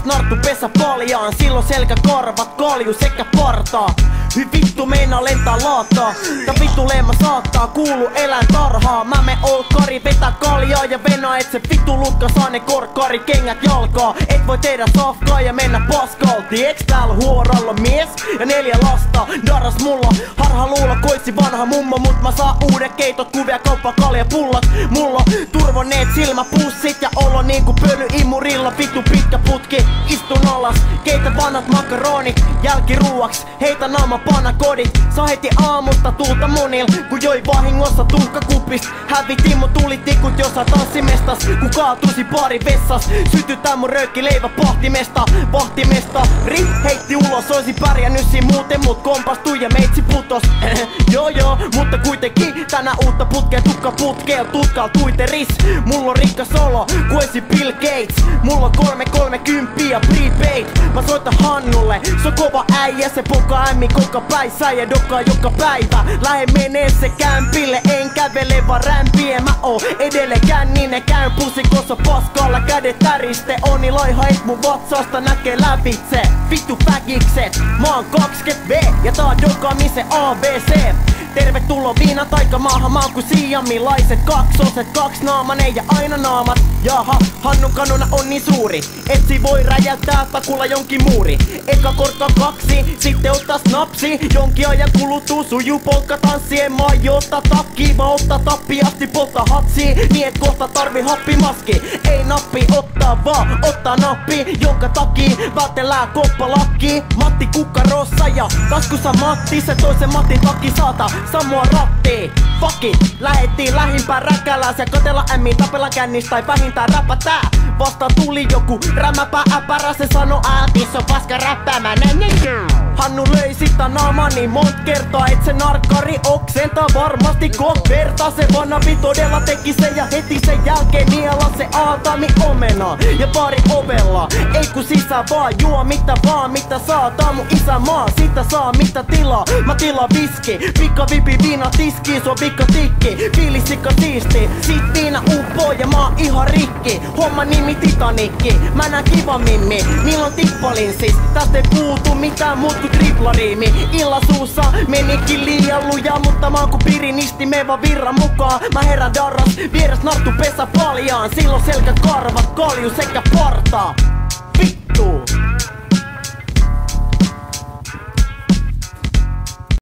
narttu pesä paljaan. Silloin selkä korvat kalju sekä partaa. Vittu meinaa lentää laataa. Tää vittu leema saattaa kuulu elän tarhaa. Mä me olkkari vetää kaljaa ja venaa. Et se vittu lukka saa ne korkkari kengät jalkaa. Et voi tehdä safkaa ja mennä paskalti. Eks täällä huoralla mies ja 4 lasta. Darras mulla harha luulla koitsi vanha mummo. Mut mä saa uudet keitot kuvia kauppa kalja pullat. Mulla turvoneet silmäpussit ja olo niinku pöly imurilla. Vittu pitkä putki istun alas. Keitä vanhat makaronit jälkiruuaks. Heitä naama panakodit. Saa heti aamusta tulta munil. Kun joi vahingossa tuhkakupist. Hävitin mun tulitikut jossa tanssimestas. Kun kaatuisi pari vessas. Sytytää mun röökkileivä pahtimesta. Vahtimesta ri heitti ulos. Oisi pärjännyt siin muuten mut kompastui ja meitsi putos. Joo, mutta kuitenkin tänä uutta putkea tukka putkeel tutkal tuiteris. Mulla on rikkas olo kuesi Bill Gates. Mulla on 330 ja prepaid. Mä soitan Hannulle, se on kova äijä. Se poka ämmi koko päissään ja dokaa joka päivä. Lähe menee se kämpille, en kävele vaan rämpien. Mä oon edellekään niin ne käyn pusikossa paskalla. Kädet täriste, oni laiha et mun vatsasta näkee lävitse. Vittu fägikset, mä oon 20V ja tää on dokaamisen ABC. Tervetuloa viina taikamaahan, mä oon ku siamilaiset kaksoset, kaksnaamanen ja aina naamat. Jaha, Hannun kanuna on niin suuri, etsi voi räjäyttää takulla jonkin muuri. Eka korkka 2, sitten ottaa snapsi. Jonkin ajan kuluttuu sujuu polkkatanssi. En maa jotta takki, mä ottaa tappiasti poltta hatsi. Niin et kohta tarvi happimaski. Ei nappi ottaa vaan, ottaa nappi. Jonka takia vältellää koppalakki. Matti kukkarossa ja taskussa Matti. Se toisen Mattin takki saata sammua rattiin. Fuck it, lähettiin lähimpään räkäläs ja katella ämmiin tapella kännistä tai vähintään räpätää. Vasta tuli joku rämäpä äpärä, se sano äätis on paska räppäämänä. Hannu löi sitä naamani mont kertaa, et se narkkari oksentaa varmasti verta. Se vanavi todella teki se ja heti sen jälkeen niela se aatami omena ja pari ovella. Ei ku sisään vaan juo mitä vaan mitä saa, tää mun isämaa, sitä saa mitä tilaa. Mä tilaan viski, pikavipi viina tiski, se on vikka tikki, fiilissikka siisti. Sit viina uppoo ja mä oon ihan rikki, homma nimi Titanikki. Mä nää kiva mimmi, milloin tippalin siis, tästä ei puutu mitään muut ku triplariimi. Illasuussa menikin liian luja, mutta mä oon ku pirinisti, me vaan virran mukaan. Mä herän darras, vieres narttu pesä paljaan. Silloin selkä karvat kalju sekä partaa. Vittu!